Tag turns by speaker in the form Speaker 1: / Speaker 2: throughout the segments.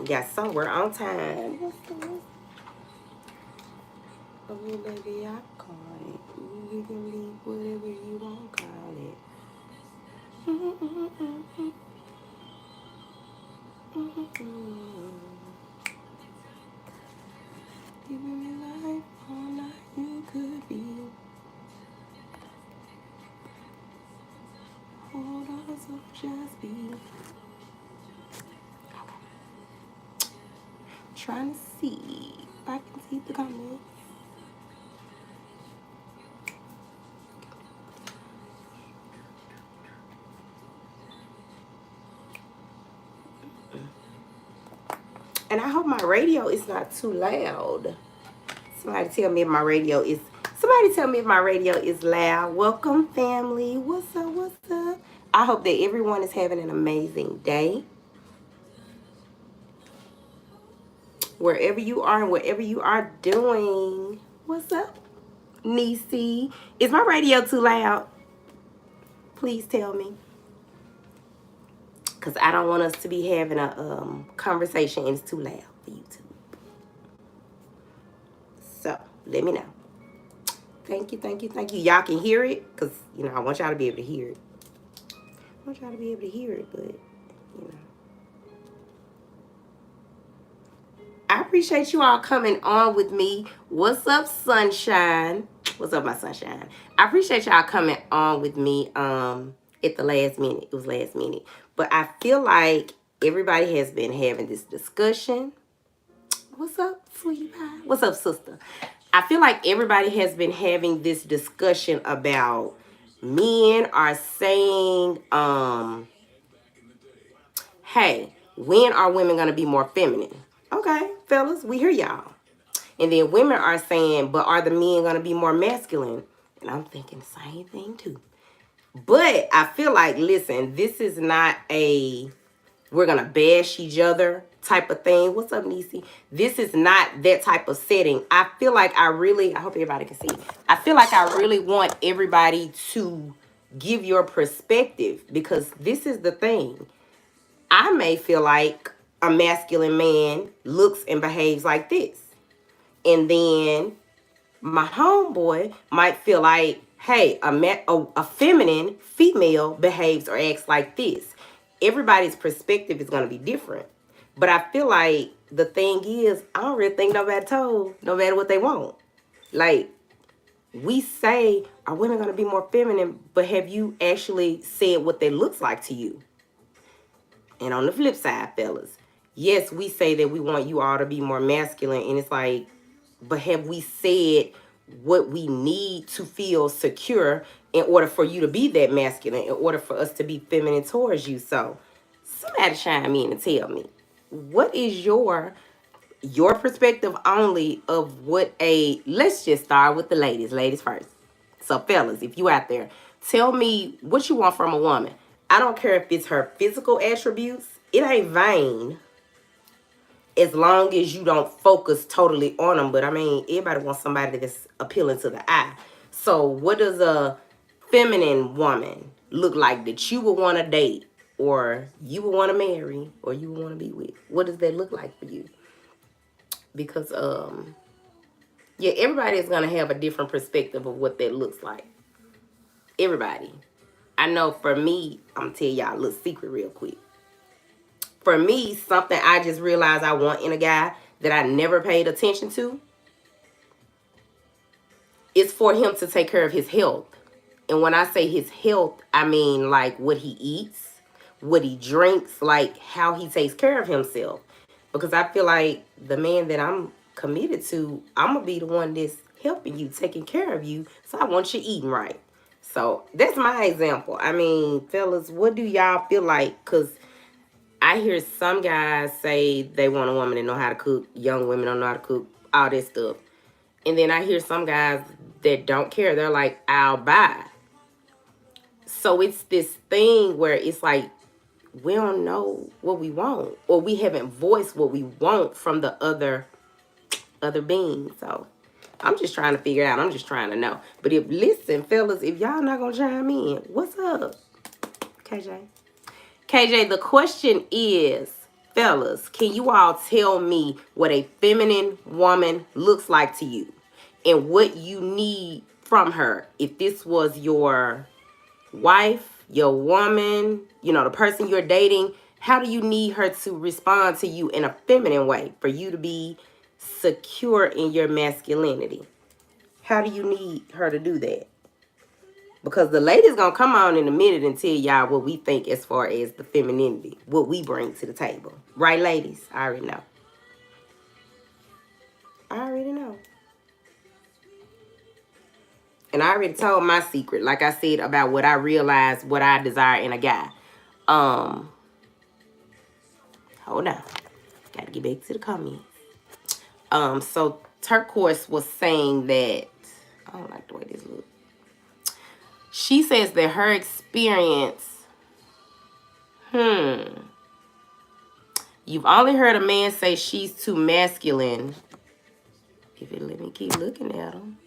Speaker 1: got somewhere on time. Oh, baby, I call it. You can leave whatever you want, call it. Giving me life all night, you could be. Hold on, so just be. Trying to see if I can see the comments. And I hope my radio is not too loud. Somebody tell me if my radio is loud. Welcome, family. What's up? What's up? I hope that everyone is having an amazing day. Wherever you are and whatever you are doing. What's up, Niecy? Is my radio too loud? Please tell me. Because I don't want us to be having a conversation and it's too loud for YouTube. So, let me know. Thank you, thank you, thank you. Y'all can hear it? Because, you know, I want y'all to be able to hear it. I want y'all to be able to hear it, but, you know. I appreciate you all coming on with me. What's up, sunshine? What's up, my sunshine? I appreciate y'all coming on with me at the last minute. It was last minute. But I feel like everybody has been having this discussion. What's up, sweetie pie? What's up, sister? I feel like everybody has been having this discussion about men are saying, hey, when are women going to be more feminine? Okay, fellas, we hear y'all. And then women are saying, but are the men going to be more masculine? And I'm thinking the same thing too. But I feel like, listen, this is not a we're going to bash each other type of thing. What's up, Niecy? This is not that type of setting. I feel like I hope everybody can see. I feel like I really want everybody to give your perspective because this is the thing. I may feel like a masculine man looks and behaves like this. And then my homeboy might feel like, hey, a feminine female behaves or acts like this. Everybody's perspective is going to be different. But I feel like the thing is, I don't really think nobody told nobody what they want. Like, we say, are women going to be more feminine? But have you actually said what that looks like to you? And on the flip side, fellas, yes, we say that we want you all to be more masculine. And it's like, but have we said what we need to feel secure in order for you to be that masculine, in order for us to be feminine towards you? So somebody chime in and tell me, what is your perspective only of what let's just start with the ladies first. So fellas, if you out there, tell me what you want from a woman. I don't care if it's her physical attributes. It ain't vain as long as you don't focus totally on them. But I mean, everybody wants somebody that's appealing to the eye. So what does a feminine woman look like that you would want to date, or you would want to marry, or you would want to be with? What does that look like for you? Because yeah, everybody is going to have a different perspective of what that looks like. Everybody. I know for me, I'm going to tell y'all a little secret real quick. For me, something I just realized I want in a guy that I never paid attention to is for him to take care of his health. And when I say his health, I mean like what he eats, what he drinks, like how he takes care of himself. Because I feel like the man that I'm committed to, I'm going to be the one that's helping you, taking care of you. So I want you eating right. So that's my example. I mean, fellas, what do y'all feel like? Because I hear some guys say they want a woman that know how to cook. Young women don't know how to cook. All this stuff. And then I hear some guys that don't care. They're like, I'll buy. So it's this thing where it's like, we don't know what we want. Or we haven't voiced what we want from the other being. So I'm just trying to figure out. I'm just trying to know. But listen, fellas, if y'all not going to chime in, what's up? KJ, the question is, fellas, can you all tell me what a feminine woman looks like to you and what you need from her? If this was your wife, your woman, you know, the person you're dating, how do you need her to respond to you in a feminine way for you to be secure in your masculinity? How do you need her to do that? Because the ladies gonna come on in a minute and tell y'all what we think as far as the femininity, what we bring to the table. Right, ladies? I already know. I already know. And I already told my secret, like I said, about what I realized, what I desire in a guy. Hold on. Gotta get back to the comments. So Turquoise was saying that, I don't like the way this looks. She says that her experience, you've only heard a man say she's too masculine. If it let me keep looking at them.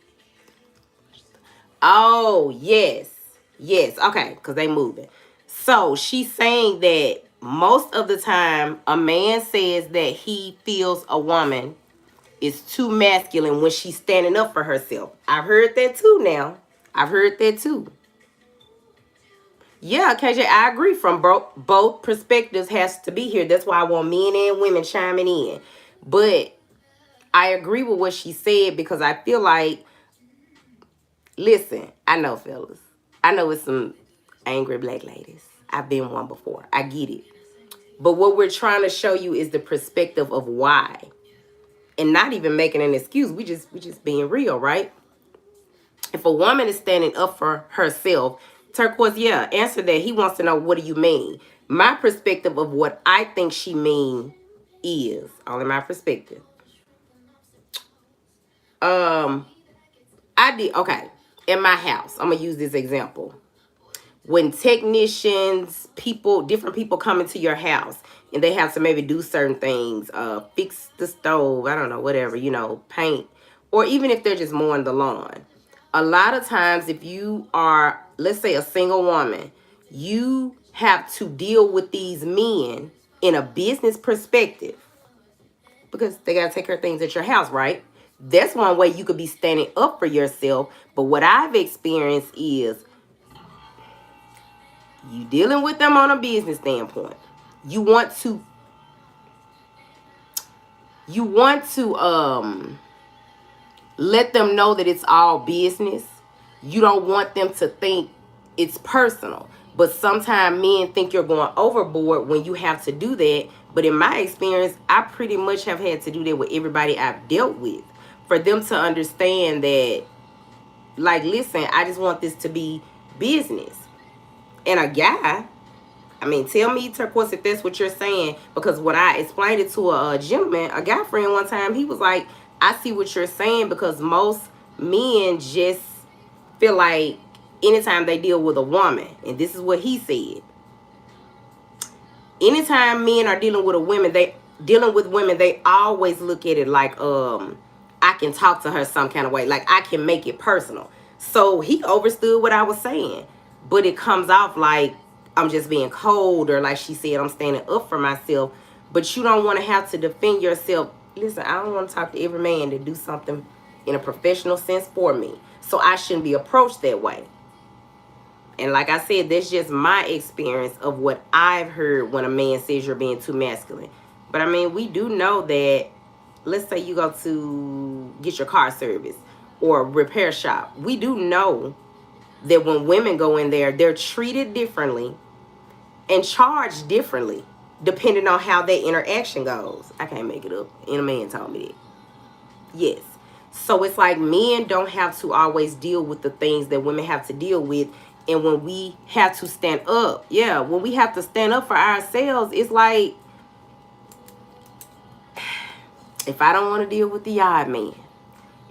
Speaker 1: Oh, yes. Yes, okay, because they moving. So she's saying that most of the time, a man says that he feels a woman is too masculine when she's standing up for herself. I've heard that too now. I've heard that too. Yeah, KJ, I agree. From both perspectives has to be here. That's why I want men and women chiming in. But I agree with what she said because I feel like, listen, I know, fellas. I know it's some angry black ladies. I've been one before. I get it. But what we're trying to show you is the perspective of why. And not even making an excuse. We just being real, right? If a woman is standing up for herself, Turquoise, yeah, answer that. He wants to know, what do you mean? My perspective of what I think she mean is, only my perspective. I did, okay, in my house, I'm going to use this example. When technicians, people, different people come into your house and they have to maybe do certain things, fix the stove, I don't know, whatever, you know, paint, or even if they're just mowing the lawn. A lot of times if you are, let's say, a single woman, you have to deal with these men in a business perspective because they got to take care of things at your house, right? That's one way you could be standing up for yourself. But what I've experienced is you dealing with them on a business standpoint. You want to let them know that it's all business. You don't want them to think it's personal. But sometimes men think you're going overboard when you have to do that. But in my experience, I pretty much have had to do that with everybody I've dealt with. For them to understand that, like, listen, I just want this to be business. And a guy, I mean, tell me, Turquoise, if that's what you're saying. Because when I explained it to a gentleman, a guy friend one time, he was like, I see what you're saying because most men just feel like anytime they deal with a woman, and this is what he said, anytime men are dealing with women, they always look at it like, I can talk to her some kind of way. Like, I can make it personal. So he understood what I was saying. But it comes off like I'm just being cold, or like she said, I'm standing up for myself. But you don't want to have to defend yourself. Listen, I don't want to talk to every man to do something in a professional sense for me. So I shouldn't be approached that way. And like I said, that's just my experience of what I've heard when a man says you're being too masculine. But I mean, we do know that, let's say you go to get your car serviced or repair shop. We do know that when women go in there, they're treated differently and charged differently depending on how that interaction goes. I can't make it up. And a man told me that. Yes. So it's like men don't have to always deal with the things that women have to deal with. And when we have to stand up, when we have to stand up for ourselves, it's like, if I don't want to deal with the yard man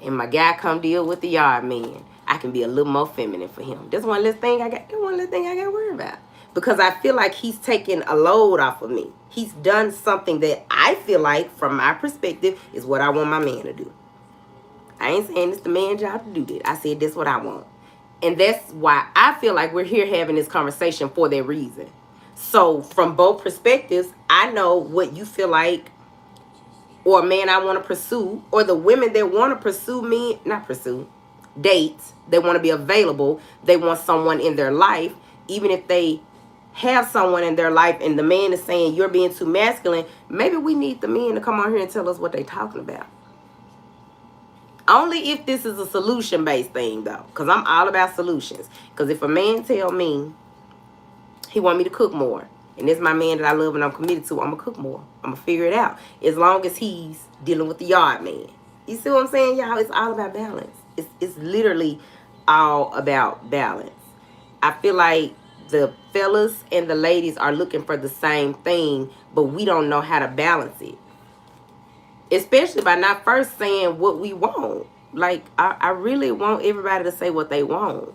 Speaker 1: and my guy come deal with the yard man, I can be a little more feminine for him. That's one less thing I got. That's one less thing I got to worry about. Because I feel like he's taking a load off of me. He's done something that I feel like, from my perspective, is what I want my man to do. I ain't saying it's the man's job to do that. I said that's what I want. And that's why I feel like we're here having this conversation for that reason. So from both perspectives, I know what you feel like, or a man I want to pursue, or the women that want to pursue me, not pursue, date, they want to be available, they want someone in their life, even if they have someone in their life and the man is saying you're being too masculine, maybe we need the men to come on here and tell us what they're talking about. Only if this is a solution-based thing, though, because I'm all about solutions. Because if a man tell me he want me to cook more, and it's my man that I love and I'm committed to, I'm going to cook more. I'm going to figure it out. As long as he's dealing with the yard man. You see what I'm saying, y'all? It's all about balance. It's literally all about balance. I feel like the fellas and the ladies are looking for the same thing, but we don't know how to balance it. Especially by not first saying what we want. Like, I really want everybody to say what they want.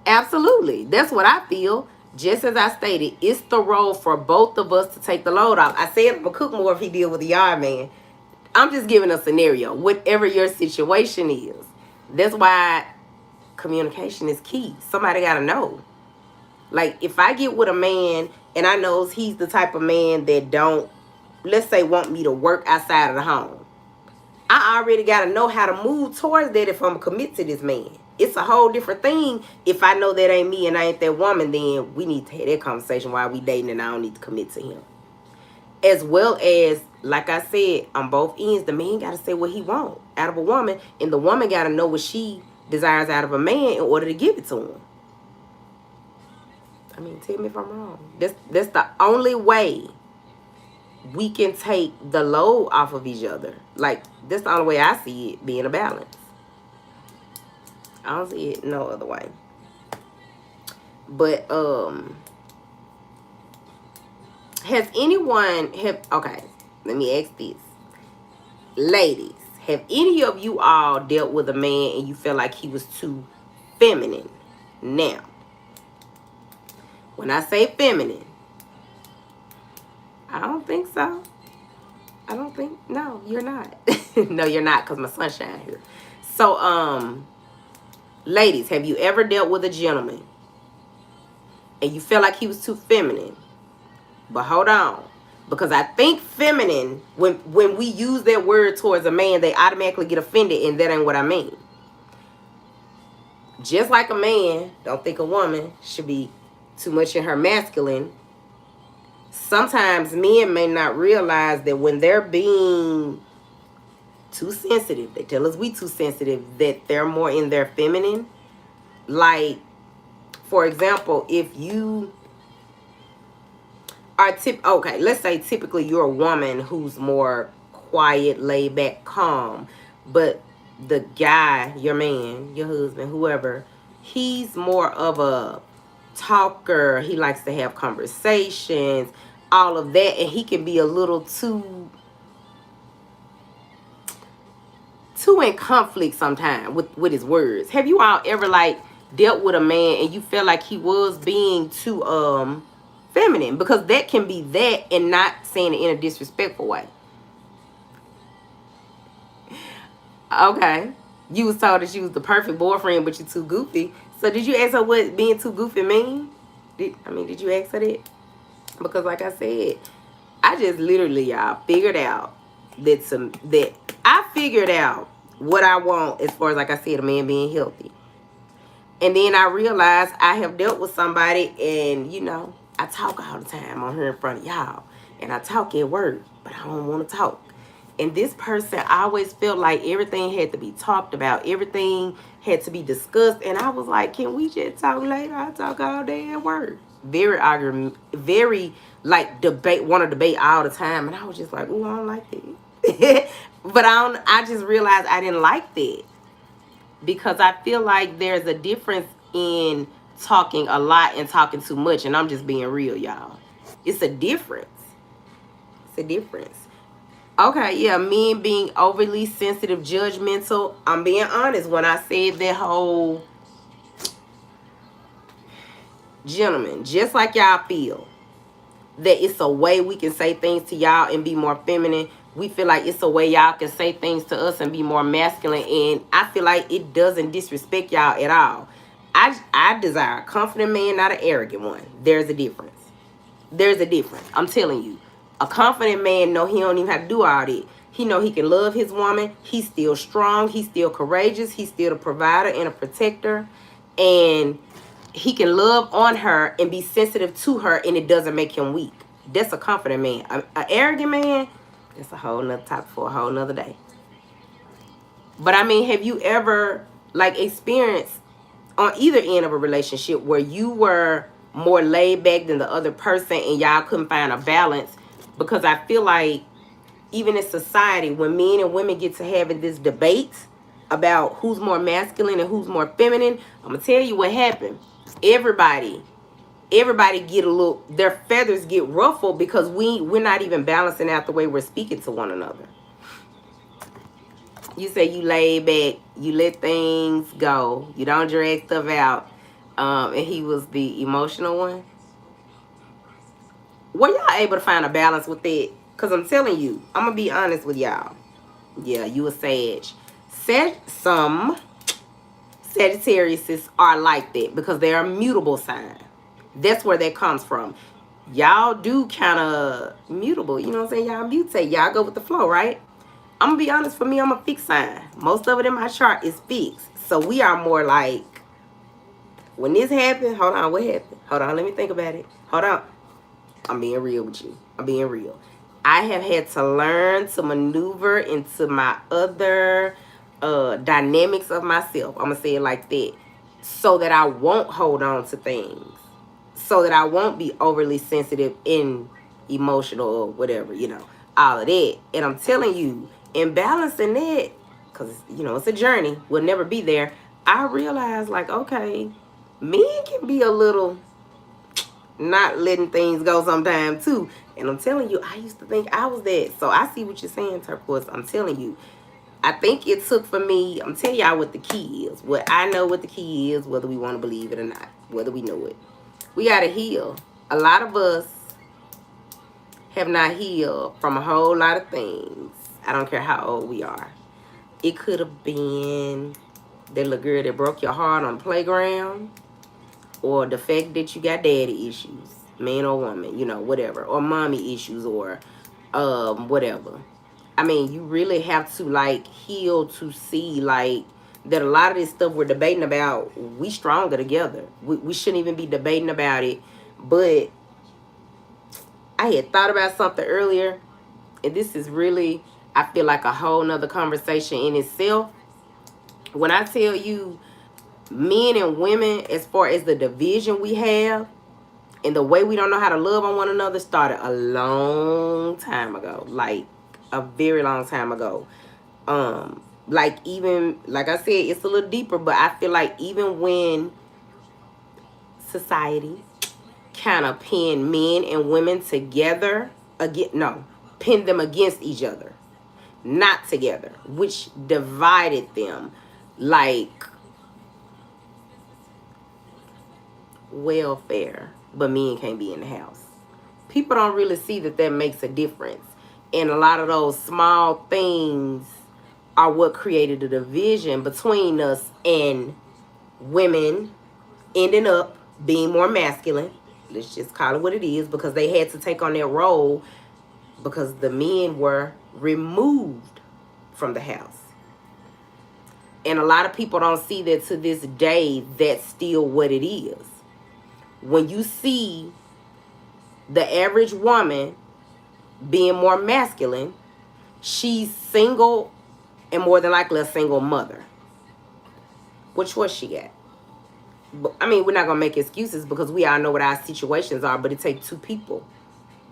Speaker 1: Absolutely. That's what I feel. Just as I stated, it's the role for both of us to take the load off. I said I'm going to cook more if he deal with the yard man. I'm just giving a scenario. Whatever your situation is. That's why communication is key. Somebody got to know. Like, if I get with a man and I know he's the type of man that don't, let's say, want me to work outside of the home, I already got to know how to move towards that if I'm committed to this man. It's a whole different thing. If I know that ain't me and I ain't that woman, then we need to have that conversation while we dating and I don't need to commit to him. As well as, like I said, on both ends, the man got to say what he want out of a woman, and the woman got to know what she desires out of a man in order to give it to him. I mean, tell me if I'm wrong. That's the only way we can take the load off of each other. Like, that's the only way I see it being a balance. I don't see it no other way. But, has anyone, okay, let me ask this. Ladies, have any of you all dealt with a man and you felt like he was too feminine? Now, when I say feminine, I don't think so. I don't think, no, you're not. No, you're not, because my sunshine here. So, ladies, have you ever dealt with a gentleman and you felt like he was too feminine? But hold on, because I think feminine, when we use that word towards a man, they automatically get offended, and that ain't what I mean. Just like a man don't think a woman should be too much in her masculine, sometimes men may not realize that when they're being too sensitive, they tell us we too sensitive, that they're more in their feminine. Like, for example, if you are okay, let's say typically you're a woman who's more quiet, laid back, calm, but the guy, your man, your husband, whoever, he's more of a talker. He likes to have conversations, all of that, and he can be a little too in conflict sometimes with his words. Have you all ever like dealt with a man and you felt like he was being too feminine? Because that can be that, and not saying it in a disrespectful way. Okay. You was told that she was the perfect boyfriend, but you're too goofy. So did you ask her what being too goofy mean? Did you ask her that? Because like I said, I just literally, y'all, figured out that I figured out what I want as far as, like I said, a man being healthy. And then I realized I have dealt with somebody, and, you know, I talk all the time on here in front of y'all. And I talk at work, but I don't want to talk. And this person, I always felt like everything had to be talked about. Everything had to be discussed. And I was like, can we just talk later? I talk all day at work. Very argument, very, like, want to debate all the time. And I was just like, ooh, I don't like that. But I just realized I didn't like that. Because I feel like there's a difference in talking a lot and talking too much. And I'm just being real, y'all. It's a difference. It's a difference. Okay, yeah, men being overly sensitive, judgmental. I'm being honest when I said that whole, gentlemen, just like y'all feel that it's a way we can say things to y'all and be more feminine, we feel like it's a way y'all can say things to us and be more masculine. And I feel like it doesn't disrespect y'all at all. I desire a confident man, not an arrogant one. There's a difference. There's a difference. I'm telling you. A confident man know he don't even have to do all that. He know he can love his woman. He's still strong. He's still courageous. He's still a provider and a protector. And he can love on her and be sensitive to her, and it doesn't make him weak. That's a confident man. An arrogant man, that's a whole nother topic for a whole nother day. But I mean, have you ever like experienced on either end of a relationship where you were more laid back than the other person and y'all couldn't find a balance? Because I feel like even in society, when men and women get to having this debate about who's more masculine and who's more feminine, I'm gonna tell you what happened. Everybody get a little, their feathers get ruffled because we're not even balancing out the way we're speaking to one another. You say you lay back, you let things go, you don't drag stuff out, and he was the emotional one. Were y'all able to find a balance with that? Because I'm telling you, I'm going to be honest with y'all. Yeah, you a Sag. Some Sagittariuses are like that because they're a mutable sign. That's where that comes from. Y'all do kind of mutable. You know what I'm saying? Y'all mutate. Y'all go with the flow, right? I'm going to be honest. For me, I'm a fixed sign. Most of it in my chart is fixed. So we are more like, when this happened, hold on, what happened? Hold on, let me think about it. Hold on. I'm being real with you. I'm being real. I have had to learn to maneuver into my other dynamics of myself. I'm going to say it like that. So that I won't hold on to things. So that I won't be overly sensitive and emotional or whatever, you know, all of that. And I'm telling you, in balancing that, because, you know, it's a journey. We'll never be there. I realized, like, okay, men can be a little not letting things go sometime too. And I'm telling you, I used to think I was that. So I see what you're saying, Turquoise. I'm telling you. I think it took for me, I'm telling y'all what the key is. What I know what the key is, whether we want to believe it or not. Whether we know it. We got to heal. A lot of us have not healed from a whole lot of things. I don't care how old we are. It could have been that little girl that broke your heart on the playground. Or the fact that you got daddy issues. Man or woman, you know, whatever. Or mommy issues or whatever. I mean, you really have to, like, heal to see, like, that a lot of this stuff we're debating about, we stronger together. We shouldn't even be debating about it. But I had thought about something earlier. And this is really, I feel like a whole nother conversation in itself. When I tell you, men and women, as far as the division we have and the way we don't know how to love on one another, started a long time ago. Like a very long time ago. Like even, like I said, it's a little deeper, but I feel like even when society kind of pinned men and women together, pinned them against each other, not together, which divided them like welfare, but men can't be in the house. People don't really see that that makes a difference. And a lot of those small things are what created the division between us, and women ending up being more masculine. Let's just call it what it is, because they had to take on their role because the men were removed from the house. And a lot of people don't see that to this day, that's still what it is. When you see the average woman being more masculine, she's single and more than likely a single mother. What choice she got? But, I mean, we're not going to make excuses because we all know what our situations are, but it takes two people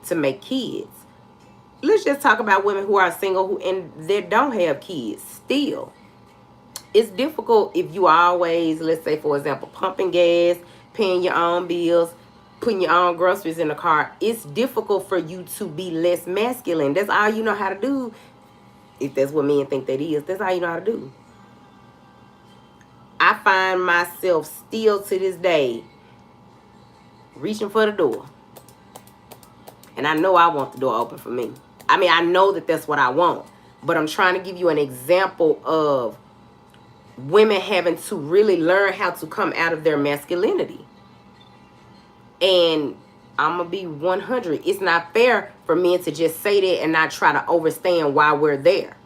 Speaker 1: to make kids. Let's just talk about women who are single and they don't have kids still. It's difficult if you always, let's say, for example, pumping gas, paying your own bills, putting your own groceries in the car. It's difficult for you to be less masculine. That's all you know how to do. If that's what men think that is, that's all you know how to do. I find myself still to this day reaching for the door. And I know I want the door open for me. I mean, I know that that's what I want. But I'm trying to give you an example of women having to really learn how to come out of their masculinity. And I'm going to be 100. It's not fair for men to just say that and not try to understand why we're there.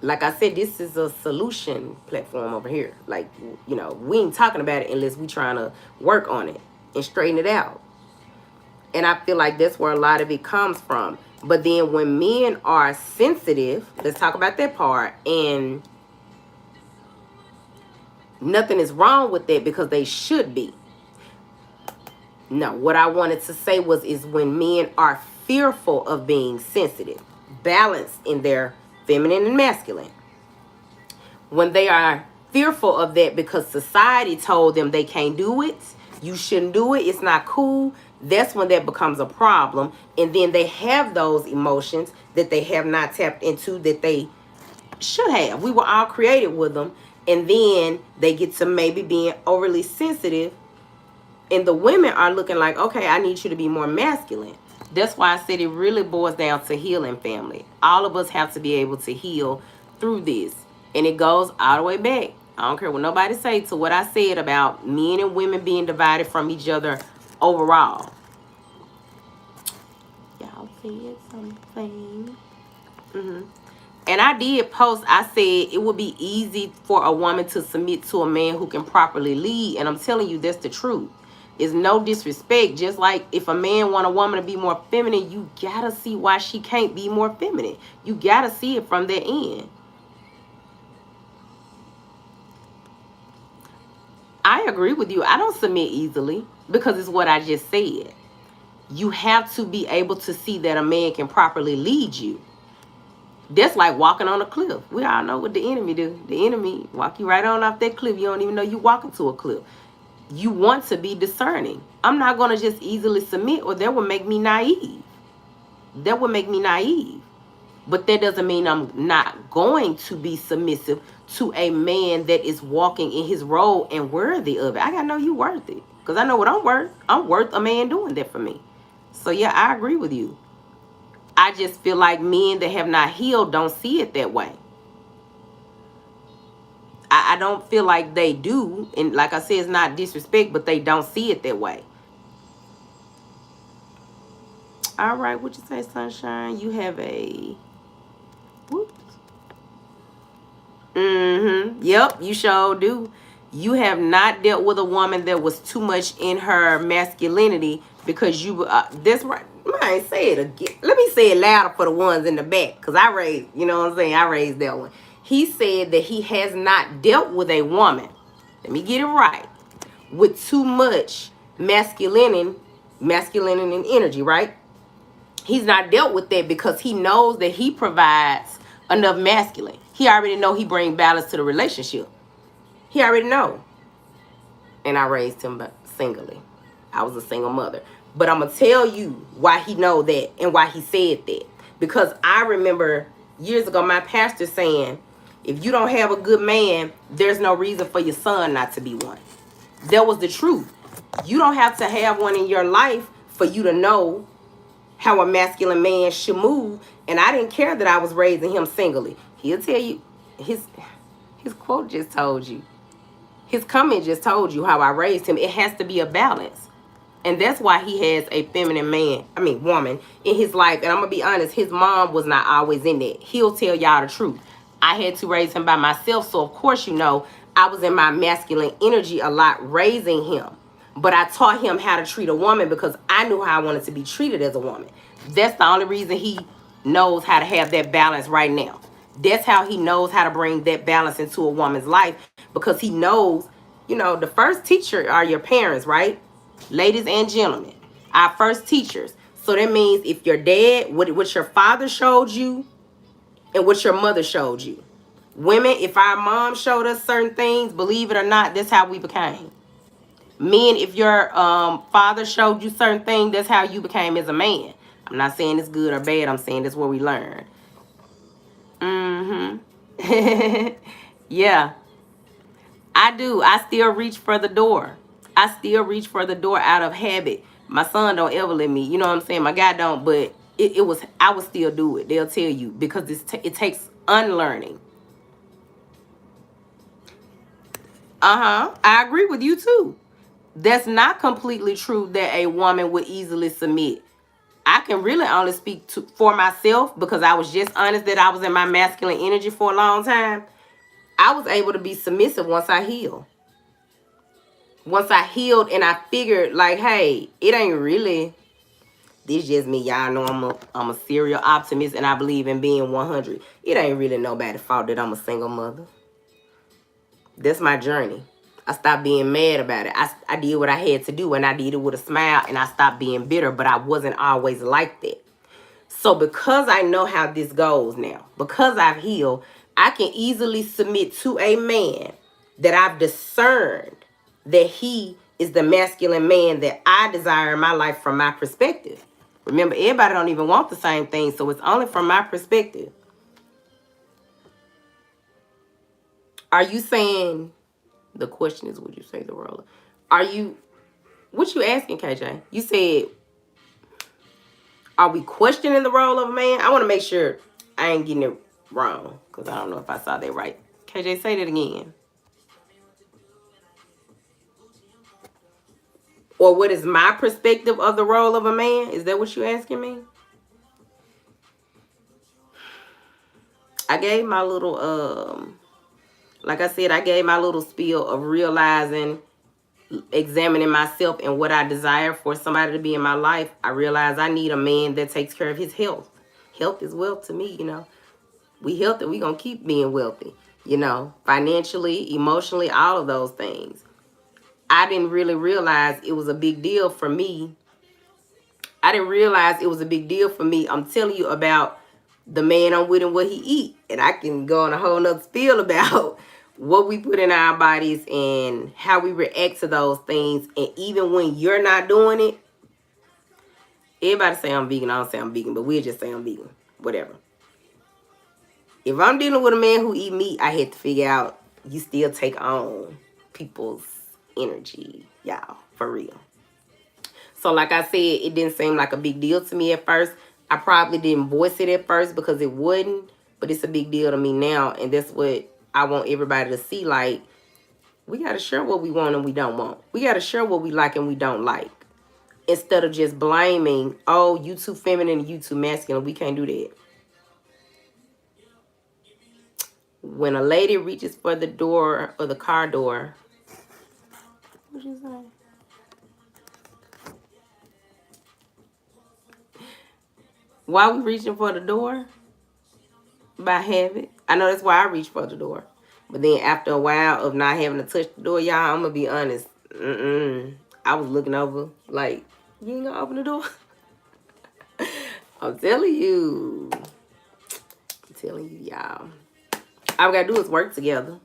Speaker 1: Like I said, this is a solution platform over here. Like, you know, we ain't talking about it unless we trying to work on it and straighten it out. And I feel like that's where a lot of it comes from. But then when men are sensitive, let's talk about that part. And nothing is wrong with that because they should be. No, what I wanted to say is when men are fearful of being sensitive, balanced in their feminine and masculine. When they are fearful of that because society told them they can't do it, you shouldn't do it, it's not cool, that's when that becomes a problem. And then they have those emotions that they have not tapped into that they should have. We were all created with them. And then they get to maybe being overly sensitive. And the women are looking like, okay, I need you to be more masculine. That's why I said it really boils down to healing, family. All of us have to be able to heal through this. And it goes all the way back. I don't care what nobody say to what I said about men and women being divided from each other overall. Y'all said something. And I did post, I said it would be easy for a woman to submit to a man who can properly lead. And I'm telling you, that's the truth. It's no disrespect. Just like if a man want a woman to be more feminine, you gotta see why she can't be more feminine. You gotta see it from their end. I agree with you. I don't submit easily because it's what I just said. You have to be able to see that a man can properly lead you. That's like walking on a cliff. We all know what the enemy do. The enemy walk you right on off that cliff. You don't even know you walking to a cliff. You want to be discerning. I'm not going to just easily submit, or that would make me naive. That would make me naive. But that doesn't mean I'm not going to be submissive to a man that is walking in his role and worthy of it. I got to know you worth it. Because I know what I'm worth. I'm worth a man doing that for me. So yeah, I agree with you. I just feel like men that have not healed don't see it that way. I don't feel like they do. And like I said, it's not disrespect, but they don't see it that way. All right, what you say, Sunshine? You have a... Whoops. Yep, you sure do. You have not dealt with a woman that was too much in her masculinity because you... that's right. I ain't say it again. Let me say it louder for the ones in the back. Because I raised, you know what I'm saying? I raised that one. He said that he has not dealt with a woman, let me get it right, with too much masculine and energy, right? He's not dealt with that because he knows that he provides enough masculine. He already know he brings balance to the relationship. He already know. And I raised him singly. I was a single mother. But I'm going to tell you why he know that and why he said that. Because I remember years ago my pastor saying, if you don't have a good man, there's no reason for your son not to be one. That was the truth. You don't have to have one in your life for you to know how a masculine man should move. And I didn't care that I was raising him singly. He'll tell you, his quote just told you. His comment just told you how I raised him. It has to be a balance. And that's why he has a feminine woman in his life. And I'm going to be honest, his mom was not always in that. He'll tell y'all the truth. I had to raise him by myself. So, of course, you know, I was in my masculine energy a lot raising him. But I taught him how to treat a woman because I knew how I wanted to be treated as a woman. That's the only reason he knows how to have that balance right now. That's how he knows how to bring that balance into a woman's life. Because he knows, you know, the first teacher are your parents, right? Ladies and gentlemen, our first teachers. So that means if your dad, what your father showed you and what your mother showed you. Women, if our mom showed us certain things, believe it or not, that's how we became. Men, if your father showed you certain things, that's how you became as a man. I'm not saying it's good or bad. I'm saying that's what we learned. Yeah. I do. I still reach for the door. I still reach for the door out of habit. My son don't ever let me. You know what I'm saying? My guy don't, but I would still do it. They'll tell you because it takes unlearning. I agree with you too. That's not completely true that a woman would easily submit. I can really only speak for myself because I was just honest that I was in my masculine energy for a long time. I was able to be submissive once I healed. Once I healed and I figured like, hey, it ain't really, this just me. Y'all know I'm a serial optimist and I believe in being 100. It ain't really nobody's fault that I'm a single mother. That's my journey. I stopped being mad about it. I did what I had to do and I did it with a smile and I stopped being bitter, but I wasn't always like that. So because I know how this goes now, because I've healed, I can easily submit to a man that I've discerned that he is the masculine man that I desire in my life from my perspective. Remember, everybody don't even want the same thing, so it's only from my perspective. Are you saying, the question is, would you say the role? Are you, what you asking, KJ? You said, are we questioning the role of a man? I want to make sure I ain't getting it wrong because I don't know if I saw that right. KJ, say that again. Or what is my perspective of the role of a man? Is that what you're asking me? I gave my little, like I said, I gave my little spiel of realizing, examining myself and what I desire for somebody to be in my life. I realize I need a man that takes care of his health. Health is wealth to me, you know. We healthy, we gonna keep being wealthy, you know, financially, emotionally, all of those things. I didn't really realize it was a big deal for me. I didn't realize it was a big deal for me. I'm telling you about the man I'm with and what he eat. And I can go on a whole nother spiel about what we put in our bodies and how we react to those things. And even when you're not doing it, everybody say I'm vegan. I don't say I'm vegan, but we'll just say I'm vegan. Whatever. If I'm dealing with a man who eat meat, I had to figure out you still take on people's energy, y'all, for real. So like I said, it didn't seem like a big deal to me at first. I probably didn't voice it at first because it wouldn't, but it's a big deal to me now. And that's what I want everybody to see. Like, we got to share what we want and we don't want. We got to share what we like and we don't like. Instead of just blaming, oh, you too feminine, you too masculine. We can't do that. When a lady reaches for the door or the car door, what you say? Why we reaching for the door? By habit. I know that's why I reach for the door. But then after a while of not having to touch the door, y'all, I'm going to be honest. I was looking over like, you ain't going to open the door? I'm telling you. I'm telling you, y'all. All we got to do is work together.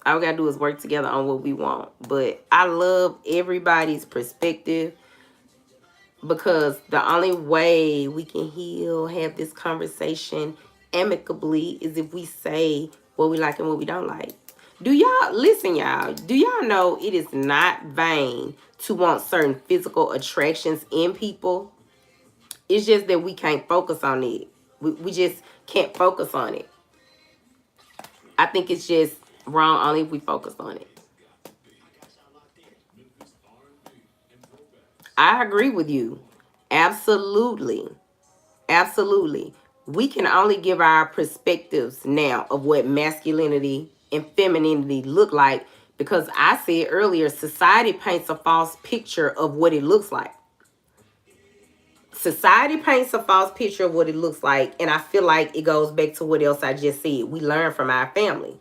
Speaker 1: All we got to do is work together on what we want. But I love everybody's perspective because the only way we can heal, have this conversation amicably is if we say what we like and what we don't like. Do y'all, listen y'all, do y'all know it is not vain to want certain physical attractions in people? It's just that we can't focus on it. We just can't focus on it. I think it's just wrong only if we focus on it. I agree with you. Absolutely. Absolutely. We can only give our perspectives now of what masculinity and femininity look like because I said earlier, society paints a false picture of what it looks like. Society paints a false picture of what it looks like, and I feel like it goes back to what else I just said. We learn from our family.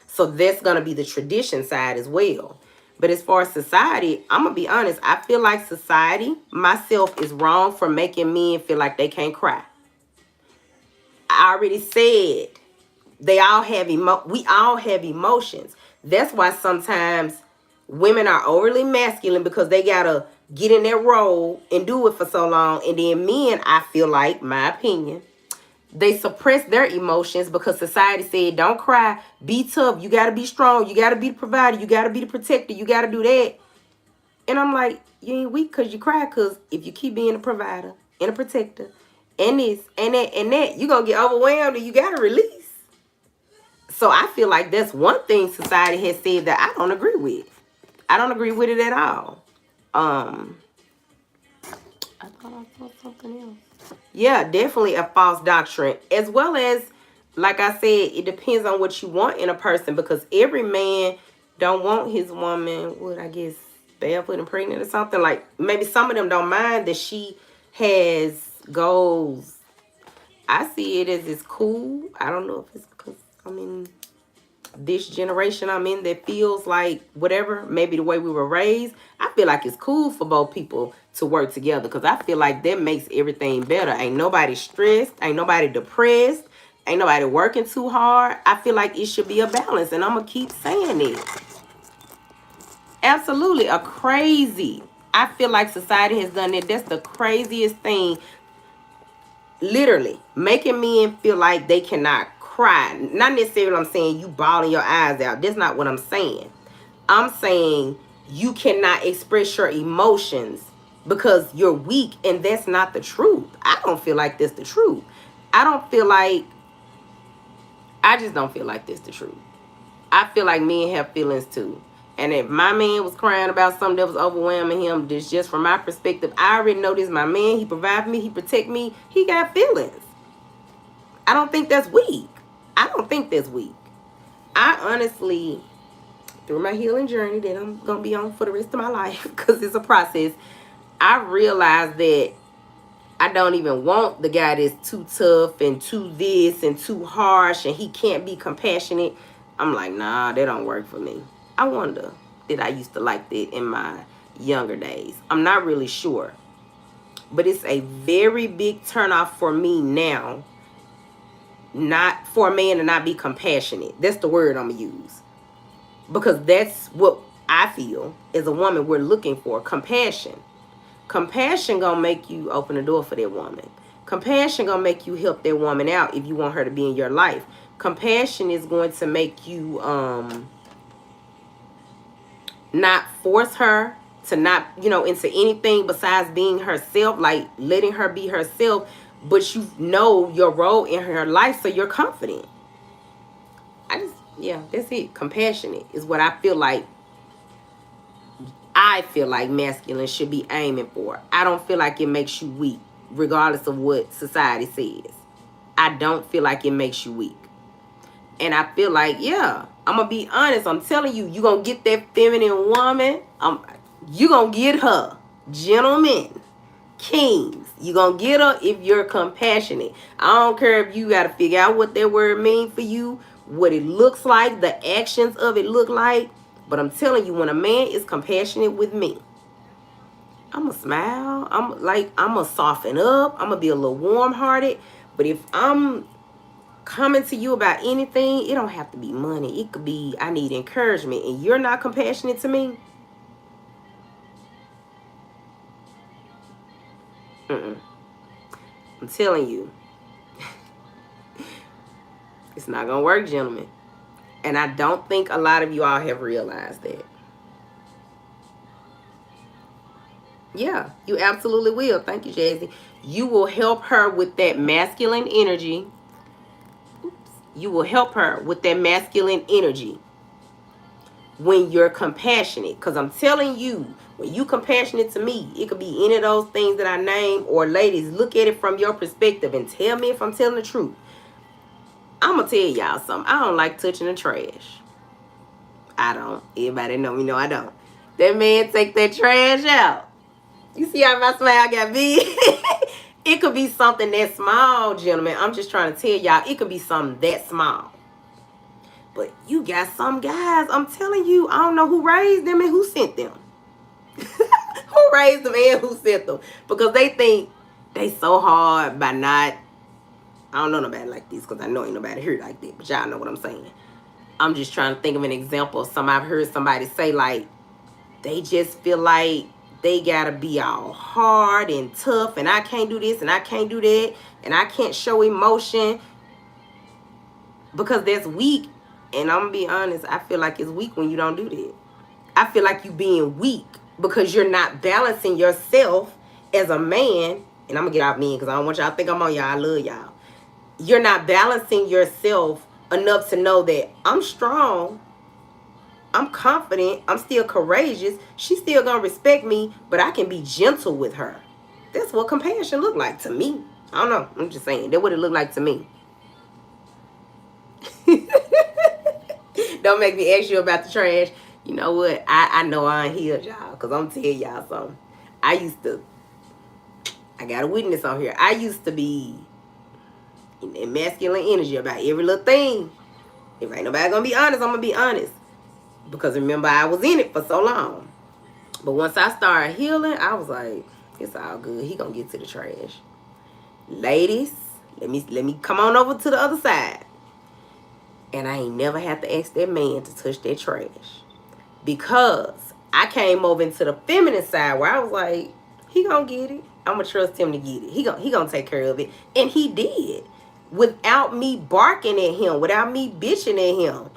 Speaker 1: So that's going to be the tradition side as well. But as far as society, I'm going to be honest. I feel like society, myself, is wrong for making men feel like they can't cry. I already said we all have emotions. That's why sometimes women are overly masculine because they got to get in their role and do it for so long. And then men, I feel like, my opinion, they suppress their emotions because society said, don't cry, be tough, you got to be strong, you got to be the provider, you got to be the protector, you got to do that. And I'm like, you ain't weak because you cry, because if you keep being a provider and a protector and this and that and that, you're going to get overwhelmed and you got to release. So I feel like that's one thing society has said that I don't agree with. I don't agree with it at all. I thought I saw something else. Yeah, definitely a false doctrine. As well as, like I said, it depends on what you want in a person, because every man don't want his woman, what I guess, barefoot and pregnant or something. Like, maybe some of them don't mind that she has goals. I see it as it's cool. I don't know if it's because, I mean, this generation I'm in that feels like whatever, maybe the way we were raised, I feel like it's cool for both people to work together, because I feel like that makes everything better. Ain't nobody stressed, ain't nobody depressed, ain't nobody working too hard. I feel like it should be a balance, and I'm gonna keep saying it. Absolutely, a crazy. I feel like society has done it. That's the craziest thing. Literally making men feel like they cannot cry. Not necessarily I'm saying you bawling your eyes out. That's not what I'm saying. I'm saying you cannot express your emotions because you're weak, and that's not the truth. I don't feel like that's the truth. I just don't feel like that's the truth. I feel like men have feelings too. And if my man was crying about something that was overwhelming him, this just from my perspective, I already know this my man. He provides me. He protect me. He got feelings. I don't think that's weak. I don't think that's weak. I honestly, through my healing journey that I'm going to be on for the rest of my life, because it's a process, I realized that I don't even want the guy that's too tough and too this and too harsh and he can't be compassionate. I'm like, nah, that don't work for me. I wonder, did I used to like that in my younger days? I'm not really sure. But it's a very big turnoff for me now, not for a man to not be compassionate. That's the word I'm going to use. Because that's what I feel as a woman we're looking for, compassion. Compassion gonna make you open the door for that woman. Compassion gonna make you help that woman out if you want her to be in your life. Compassion is going to make you not force her to not, into anything besides being herself, like letting her be herself, but you know your role in her life, so you're confident. That's it. Compassionate is what I feel like masculine should be aiming for. I don't feel like it makes you weak, regardless of what society says. I don't feel like it makes you weak. And I feel like, I'm going to be honest. I'm telling you, you're going to get that feminine woman. You're going to get her. Gentlemen, kings. You're going to get her if you're compassionate. I don't care if you got to figure out what that word means for you, what it looks like, the actions of it look like. But I'm telling you, when a man is compassionate with me, I'm going to smile. I'm going to soften up. I'm going to be a little warm-hearted. But if I'm coming to you about anything, it don't have to be money. It could be, I need encouragement, and you're not compassionate to me. I'm telling you. It's not going to work, gentlemen. And I don't think a lot of you all have realized that. Yeah, you absolutely will. Thank you, Jazzy. You will help her with that masculine energy. You will help her with that masculine energy when you're compassionate. Because I'm telling you, when you compassionate to me, it could be any of those things that I name. Or ladies, look at it from your perspective and tell me if I'm telling the truth. I'm going to tell y'all something. I don't like touching the trash. I don't. Everybody know me know I don't. That man take that trash out. You see how my smile got big? It could be something that small, gentlemen. I'm just trying to tell y'all, it could be something that small. But you got some guys, I'm telling you, I don't know who raised them and who sent them. Who raised them and who sent them. Because they think they so hard by not, I don't know nobody like this because I know ain't nobody here like that. But y'all know what I'm saying. I'm just trying to think of an example of something I've heard somebody say, like, they just feel like they gotta be all hard and tough, and I can't do this and I can't do that, and I can't show emotion because that's weak. And I'm gonna be honest, I feel like it's weak when you don't do that. I feel like you being weak because you're not balancing yourself as a man. And I'm gonna get out men because I don't want y'all to think I'm on y'all. I love y'all. You're not balancing yourself enough to know that I'm strong, I'm confident, I'm still courageous. She's still gonna respect me, but I can be gentle with her. That's what compassion look like to me. I don't know. I'm just saying. That's what it looked like to me. Don't make me ask you about the trash. You know what? I know I ain't healed y'all, because I'm telling y'all something. I got a witness on here. I used to be in that masculine energy about every little thing. If ain't nobody gonna be honest, I'm gonna be honest. Because remember, I was in it for so long. But once I started healing, I was like, it's all good. He gonna get to the trash. Ladies, let me come on over to the other side. And I ain't never had to ask that man to touch that trash. Because I came over into the feminine side where I was like, he gonna get it. I'm gonna trust him to get it. He gonna take care of it. And he did. Without me barking at him, without me bitching at him.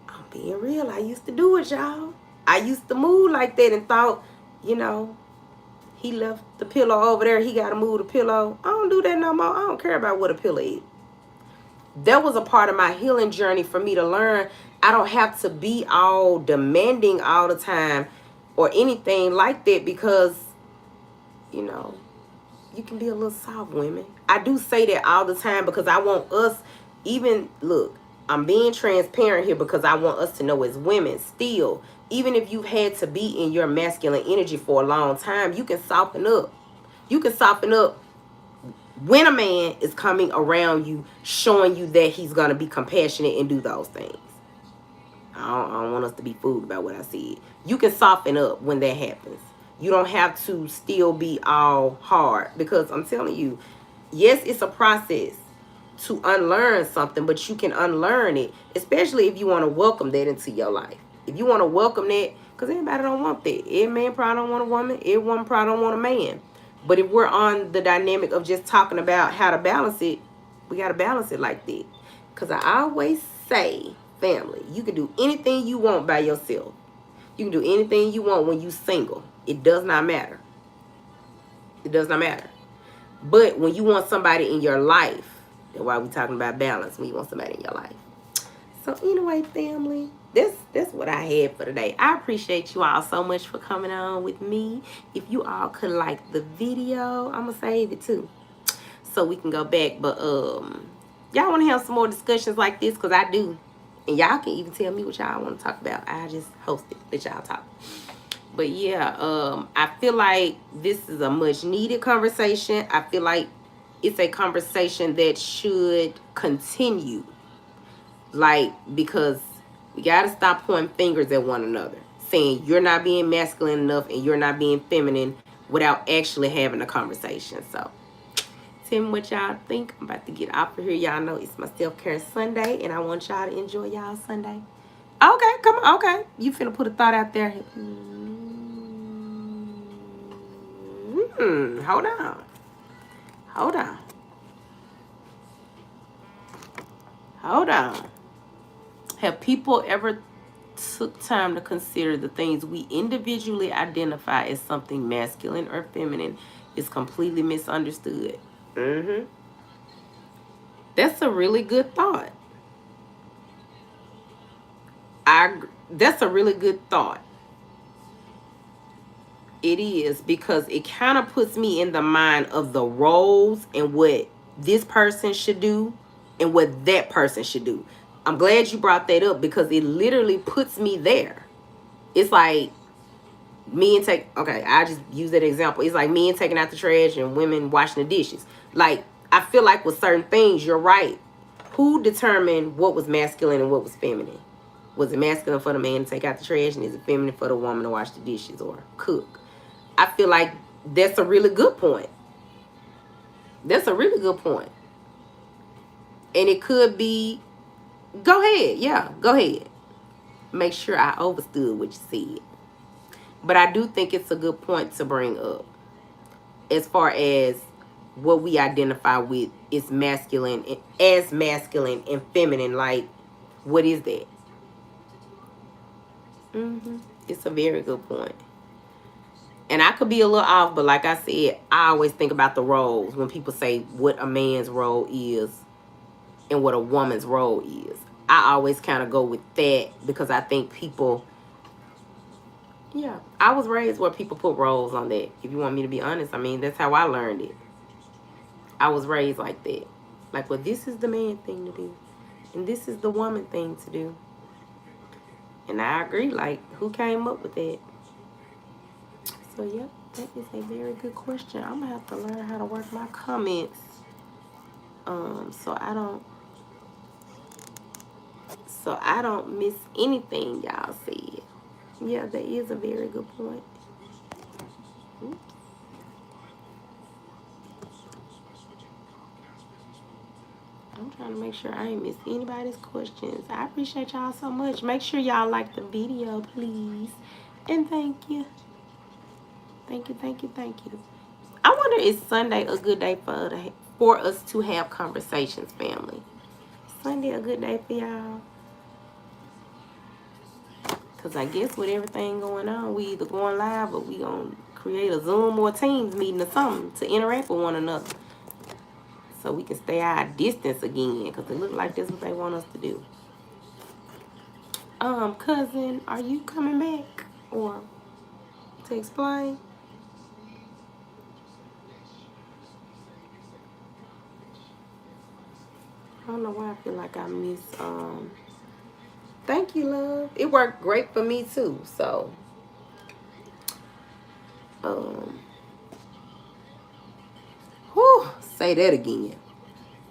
Speaker 1: I'm being real. I used to do it, y'all. I used to move like that and thought, you know, he left the pillow over there. He got to move the pillow. I don't do that no more. I don't care about what a pillow is. That was a part of my healing journey for me to learn. I don't have to be all demanding all the time or anything like that, because, you know, you can be a little soft, women. I do say that all the time because I want us, even, look, I'm being transparent here because I want us to know as women still, even if you've had to be in your masculine energy for a long time, you can soften up. You can soften up when a man is coming around you, showing you that he's going to be compassionate and do those things. I don't want us to be fooled about what I said. You can soften up when that happens. You don't have to still be all hard, because I'm telling you, yes, it's a process to unlearn something, but you can unlearn it, especially if you want to welcome that into your life. If you want to welcome that, because everybody don't want that. Every man probably don't want a woman. Every woman probably don't want a man. But if we're on the dynamic of just talking about how to balance it, we got to balance it like that. Because I always say, family, you can do anything you want by yourself. You can do anything you want when you're single. It does not matter. It does not matter. But when you want somebody in your life, that's why we're talking about balance, when you want somebody in your life. So anyway, family, that's what I had for today. I appreciate you all so much for coming on with me. If you all could like the video, I'm going to save it too, so we can go back. But y'all want to have some more discussions like this, because I do. And y'all can even tell me what y'all want to talk about. I just host it, let y'all talk. But yeah, I feel like this is a much needed conversation. I feel like it's a conversation that should continue. Like, because we got to stop pointing fingers at one another, saying you're not being masculine enough and you're not being feminine without actually having a conversation. So tell me what y'all think. I'm about to get off of here. Y'all know it's my self-care Sunday, and I want y'all to enjoy y'all Sunday. Okay, come on. Okay. You finna put a thought out there. Hold on. Hold on. Hold on. Have people ever took time to consider the things we individually identify as something masculine or feminine is completely misunderstood? That's a really good thought. That's a really good thought. It is, because it kind of puts me in the mind of the roles and what this person should do and what that person should do. I'm glad you brought that up, because it literally puts me there. It's like men okay, I just use that example. It's like men taking out the trash and women washing the dishes. Like, I feel like with certain things, you're right. Who determined what was masculine and what was feminine? Was it masculine for the man to take out the trash, and is it feminine for the woman to wash the dishes or cook? I feel like that's a really good point. That's a really good point. And it could be, go ahead. Yeah, go ahead. Make sure I understood what you said. But I do think it's a good point to bring up, as far as what we identify with is masculine, as masculine and feminine. Like, what is that? It's a very good point. And I could be a little off, but like I said, I always think about the roles when people say what a man's role is. and what a woman's role is. I always kind of go with that because I think people, yeah, I was raised where people put roles on that. If you want me to be honest, I mean, that's how I learned it. I was raised like that. Like, well, this is the man thing to do, and this is the woman thing to do. And I agree, like, who came up with that? So, yep, that is a very good question. I'm going to have to learn how to work my comments so I don't miss anything y'all said. Yeah, that is a very good point. Oops. I'm trying to make sure I ain't miss anybody's questions. I appreciate y'all so much. Make sure y'all like the video, please. And thank you. Thank you, thank you, thank you. I wonder, is Sunday a good day for us to have conversations, family? Sunday a good day for y'all? Because I guess with everything going on, we either going live or we going to create a Zoom or Teams meeting or something to interact with one another. So we can stay our distance again, because it looks like that's what they want us to do. Cousin, are you coming back or to explain? I don't know why I feel like I miss. Thank you, love. It worked great for me too. So, say that again.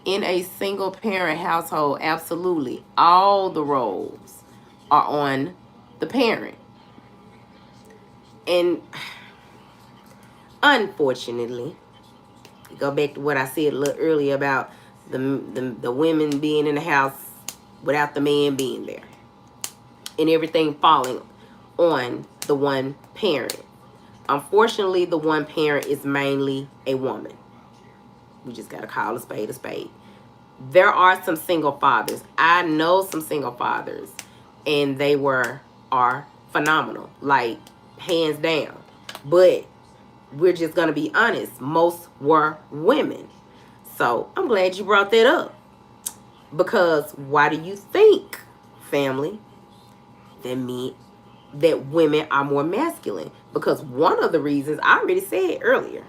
Speaker 1: In a single parent household, absolutely, all the roles are on the parent. And unfortunately, go back to what I said a little earlier about the women being in the house without the man being there, and everything falling on the one parent. Unfortunately, the one parent is mainly a woman. We just got to call a spade a spade. There are some single fathers. I know some single fathers, and they are phenomenal, like hands down. But we're just going to be honest. Most were women. So I'm glad you brought that up. Because why do you think, family, that women are more masculine? Because one of the reasons, I already said earlier,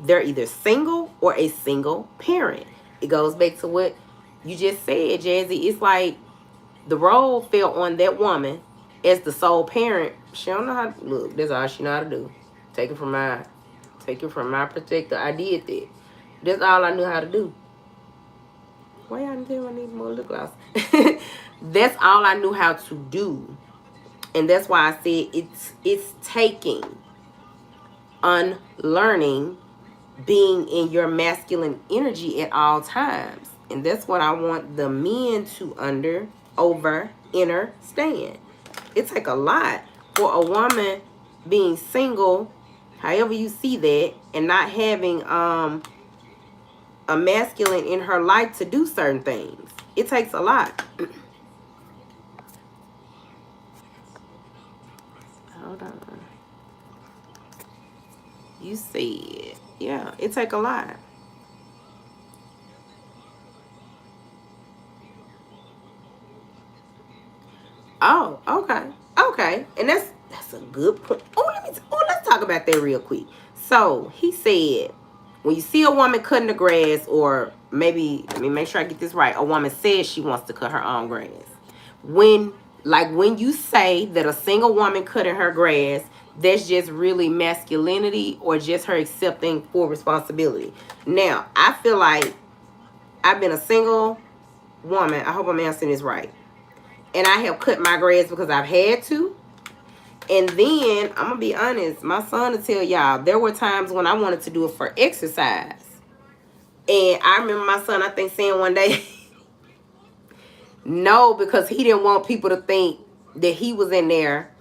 Speaker 1: they're either single or a single parent. It goes back to what you just said, Jazzy. It's like the role fell on that woman as the sole parent. She don't know how to look. That's all she know how to do. Take it from my perspective. I did that. That's all I knew how to do. Why y'all tell me I need more lip gloss? That's all I knew how to do. And that's why I said it's taking unlearning being in your masculine energy at all times. And that's what I want the men to understand. It take a lot for a woman being single, however you see that, and not having a masculine in her life to do certain things. It takes a lot. Hold on. You see it. Yeah, it take a lot. Oh, okay. Okay. And that's a good point. Let's talk about that real quick. So he said, when you see a woman cutting the grass, or maybe, let me make sure I get this right, a woman says she wants to cut her own grass. When you say that a single woman cutting her grass, that's just really masculinity or just her accepting full responsibility. Now, I feel like I've been a single woman. I hope I'm answering this right. And I have cut my grass because I've had to. And then, I'm going to be honest, my son will tell y'all, there were times when I wanted to do it for exercise. And I remember my son, I think, saying one day, no, because he didn't want people to think that he was in there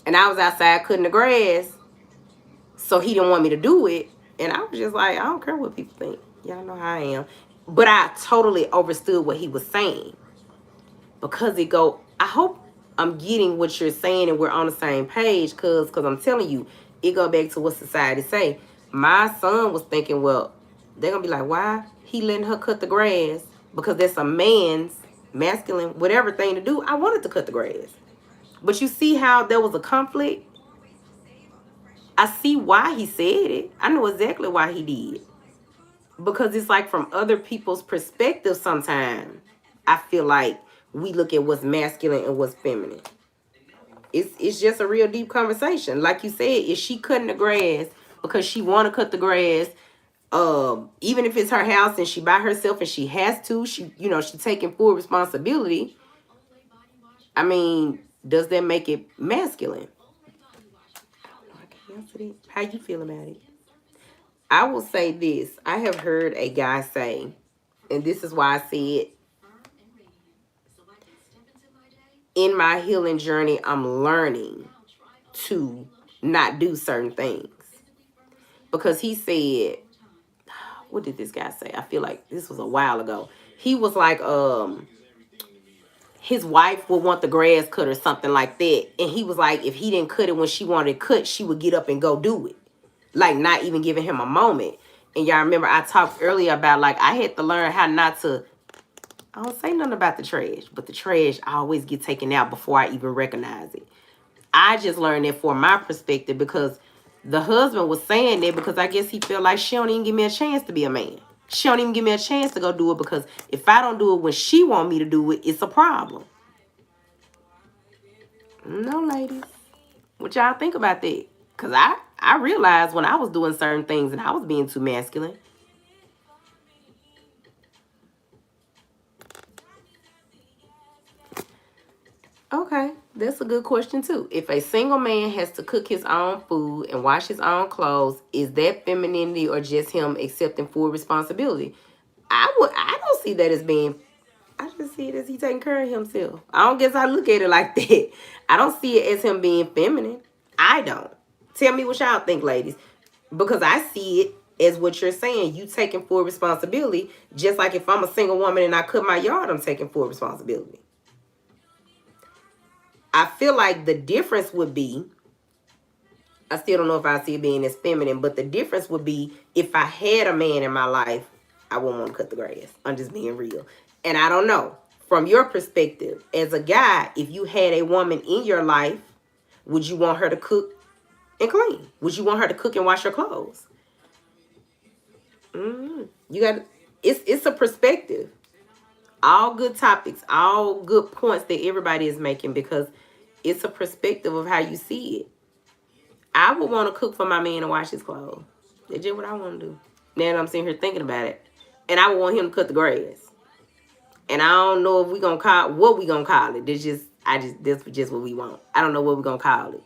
Speaker 1: and I was outside cutting the grass. So he didn't want me to do it. And I was just like, I don't care what people think. Y'all know how I am. But I totally understood what he was saying. Because I hope I'm getting what you're saying and we're on the same page. Because I'm telling you, it go back to what society say. My son was thinking, well, they're going to be like, why he letting her cut the grass? because that's a man's masculine, whatever thing to do. I wanted to cut the grass. But you see how there was a conflict? I see why he said it. I know exactly why he did. Because it's like from other people's perspective sometimes. I feel like we look at what's masculine and what's feminine. It's just a real deep conversation. Like you said, is she cutting the grass because she want to cut the grass? Even if it's her house and she by herself and she has to, she taking full responsibility. I mean, does that make it masculine? I don't know. I can't answer that. How you feel about it? I will say this. I have heard a guy say, and this is why I said, in my healing journey, I'm learning to not do certain things. Because he said, what did this guy say? I feel like this was a while ago. He was like, his wife would want the grass cut or something like that. And he was like, if he didn't cut it when she wanted it cut, she would get up and go do it. Like, not even giving him a moment. And y'all remember I talked earlier about, like, I had to learn how not to, I don't say nothing about the trash, but the trash I always get taken out before I even recognize it. I just learned that from my perspective because the husband was saying that because I guess he felt like she don't even give me a chance to be a man. She don't even give me a chance to go do it because if I don't do it when she want me to do it, it's a problem. No, ladies. What y'all think about that? Because I realized when I was doing certain things and I was being too masculine. Okay, that's a good question too. If a single man has to cook his own food and wash his own clothes, is that femininity or just him accepting full responsibility? I don't see that as being, I just see it as he taking care of himself. I don't guess I look at it like that. I don't see it as him being feminine. I don't. Tell me what y'all think, ladies. Because I see it as what you're saying. You taking full responsibility. Just like if I'm a single woman and I cut my yard, I'm taking full responsibility. I feel like the difference would be, I still don't know if I see it being as feminine, but the difference would be if I had a man in my life, I wouldn't want to cut the grass. I'm just being real. And I don't know. From your perspective, as a guy, if you had a woman in your life, would you want her to cook and clean? Would you want her to cook and wash your clothes? You got it's a perspective. All good topics, all good points that everybody is making because it's a perspective of how you see it. I would want to cook for my man and wash his clothes. That's just what I want to do. Now that I'm sitting here thinking about it. And I would want him to cut the grass. And I don't know if we gonna call what we gonna call it. This just what we want. I don't know what we gonna call it.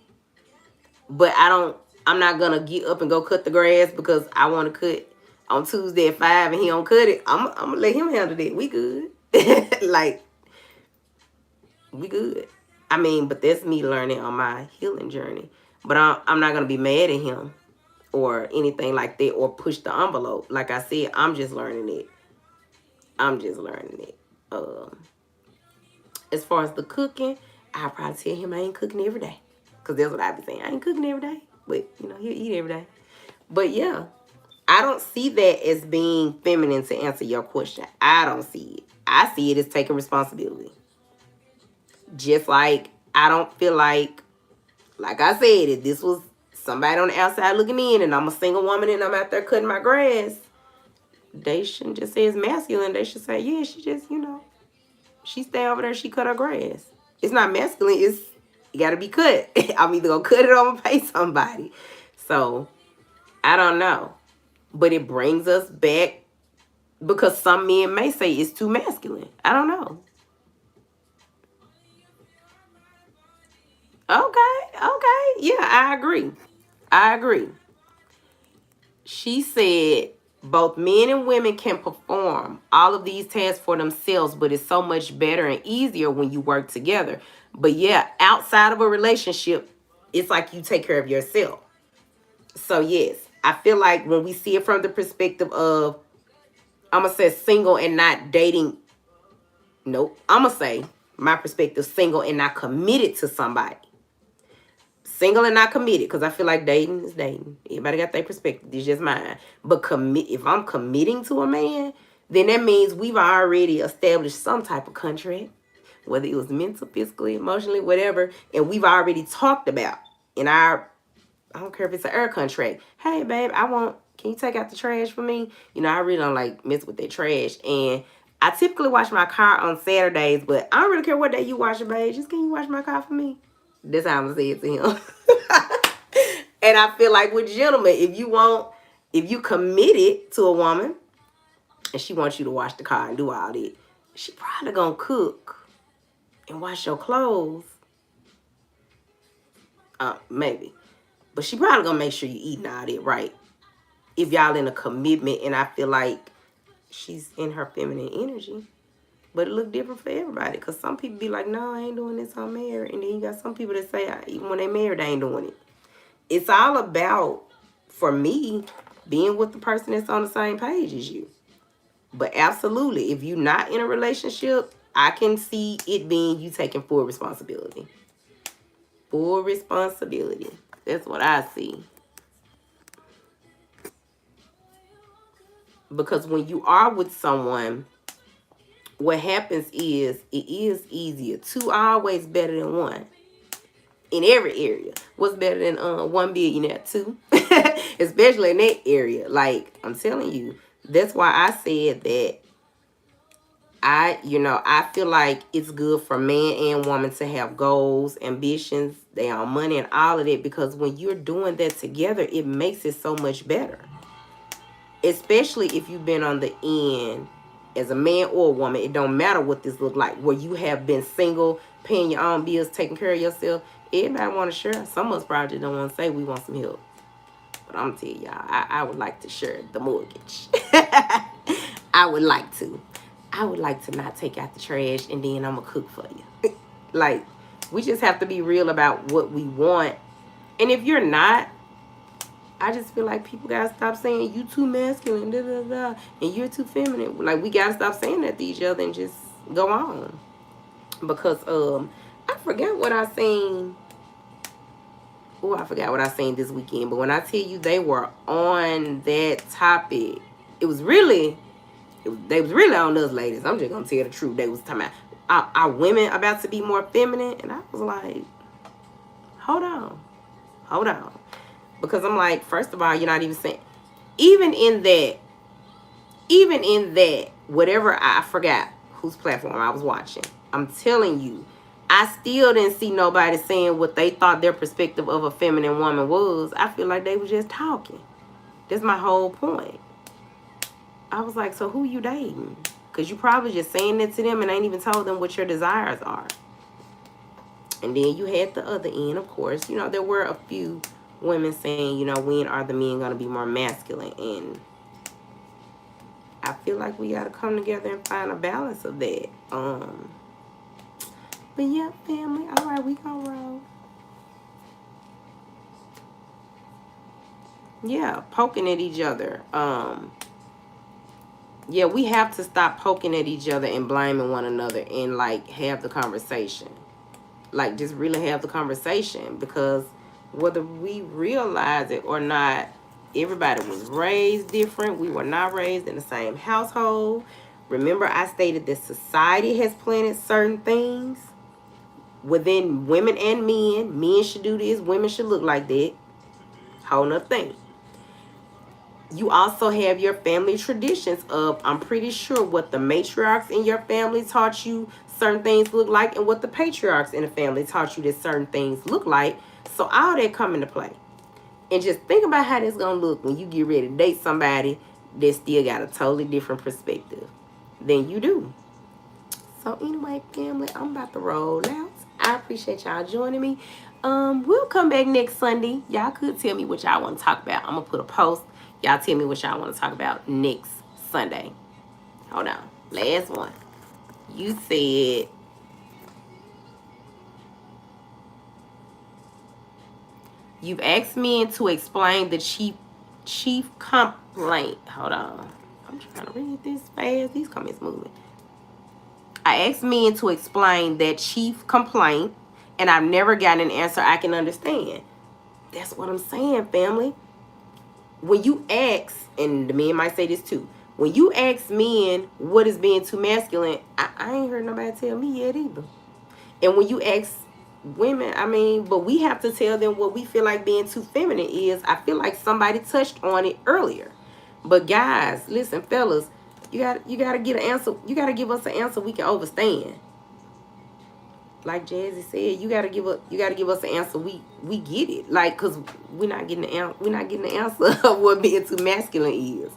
Speaker 1: But I'm not gonna get up and go cut the grass because I want to cut on Tuesday at 5 and he don't cut it. I'm gonna let him handle that. We good. Like, we good. I mean, but that's me learning on my healing journey. But I'm not gonna be mad at him or anything like that or push the envelope. Like I said, I'm just learning it. As far as the cooking, I'll probably tell him I ain't cooking every day. Because that's what I be saying. I ain't cooking every day. But, he'll eat every day. But, yeah. I don't see that as being feminine to answer your question. I don't see it. I see it as taking responsibility. Just like I don't feel like I said, if this was somebody on the outside looking in and I'm a single woman and I'm out there cutting my grass, they shouldn't just say it's masculine. They should say, yeah, she just, she stay over there, she cut her grass. It's not masculine, it got to be cut. I'm either going to cut it or I'm going to pay somebody. So, I don't know. But it brings us back because some men may say it's too masculine. I don't know. Okay. Yeah, I agree. She said both men and women can perform all of these tasks for themselves, but it's so much better and easier when you work together. But yeah, outside of a relationship, it's like you take care of yourself. So yes, I feel like when we see it from the perspective of, I'm going to say single and not dating. Nope. I'm going to say my perspective, single and not committed to somebody. Single and not committed, because I feel like dating is dating. Everybody got their perspective. It's just mine. But if I'm committing to a man, then that means we've already established some type of contract, whether it was mental, physically, emotionally, whatever, and we've already talked about in our, I don't care if it's an air contract. Hey, babe, can you take out the trash for me? You know, I really don't like mess with that trash. And I typically wash my car on Saturdays, but I don't really care what day you wash it, babe. Just can you wash my car for me? That's how I'm going to say it to him. And I feel like with gentlemen, if you committed to a woman and she wants you to wash the car and do all that, she probably going to cook and wash your clothes. Maybe. But she probably gonna make sure you eating all that right. If y'all in a commitment, and I feel like she's in her feminine energy. But it look different for everybody. Because some people be like, no, I ain't doing this, I'm married. And then you got some people that say, even when they married, they ain't doing it. It's all about, for me, being with the person that's on the same page as you. But absolutely, if you're not in a relationship, I can see it being you taking full responsibility. Full responsibility. That's what I see. Because when you are with someone, what happens is it is easier. Two are always better than one. In every area. What's better than one billionaire? Two. Especially in that area. Like, I'm telling you. That's why I said that I feel like it's good for man and woman to have goals, ambitions, their own money, and all of that. Because when you're doing that together, it makes it so much better. Especially if you've been on the end as a man or a woman. It don't matter what this look like. Where you have been single, paying your own bills, taking care of yourself. Everybody want to share. Some of us probably don't want to say we want some help. But I'm going to tell y'all, I would like to share the mortgage. I would like to. I would like to not take out the trash and then I'm going to cook for you. Like, we just have to be real about what we want. And if you're not, I just feel like people got to stop saying you too masculine, da, da, da, and you're too feminine. Like, we got to stop saying that to each other and just go on. Because I forgot what I seen. Oh, I forgot what I seen this weekend. But when I tell you they were on that topic, they was really on us ladies. I'm just going to tell the truth. They was talking about, are women about to be more feminine? And I was like, hold on. Because I'm like, first of all, you're not even saying, even in that, whatever, I forgot whose platform I was watching. I'm telling you, I still didn't see nobody saying what they thought their perspective of a feminine woman was. I feel like they were just talking. That's my whole point. I was like, so who you dating? Because you probably just saying it to them and ain't even told them what your desires are. And then you had the other end, of course. You know, there were a few women saying, you know, when are the men going to be more masculine? And I feel like we got to come together and find a balance of that. But yeah, family. All right, we gonna roll. Yeah, poking at each other. Yeah, we have to stop poking at each other and blaming one another and, like, have the conversation. Like, just really have the conversation. Because whether we realize it or not, everybody was raised different. We were not raised in the same household. Remember, I stated that society has planted certain things within women and men. Men should do this. Women should look like that. Whole nother thing. You also have your family traditions of, I'm pretty sure, what the matriarchs in your family taught you certain things look like and what the patriarchs in the family taught you that certain things look like. So all that come into play. And just think about how that's going to look when you get ready to date somebody that still got a totally different perspective than you do. So anyway, family, I'm about to roll out. I appreciate y'all joining me. We'll come back next Sunday. Y'all could tell me what y'all want to talk about. I'm going to put a post. Y'all tell me what y'all want to talk about next Sunday. Hold on. Last one. You said, you've asked me to explain the chief complaint. Hold on. I'm trying to read this fast. These comments moving. I asked men to explain that chief complaint, and I've never gotten an answer I can understand. That's what I'm saying, family. When you ask, and the men might say this too, When you ask men what is being too masculine, I ain't heard nobody tell me yet either. And when you ask women, I mean, but we have to tell them what we feel like being too feminine is. I feel like somebody touched on it earlier. But guys, listen, fellas, you gotta get an answer. You gotta give us an answer we can understand. Like Jazzy said, you gotta give us an answer we get it. Like, cause we're not getting the answer of what being too masculine is.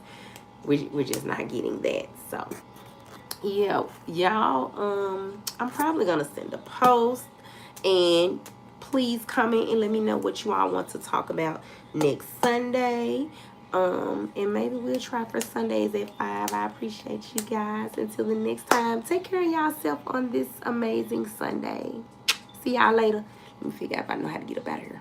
Speaker 1: We're just not getting that. So yeah, y'all, I'm probably gonna send a post, and please comment and let me know what you all want to talk about next Sunday. And maybe we'll try for Sundays at 5. I appreciate you guys. Until the next time, take care of yourself on this amazing Sunday. See y'all later. Let me figure out if I know how to get up out of here.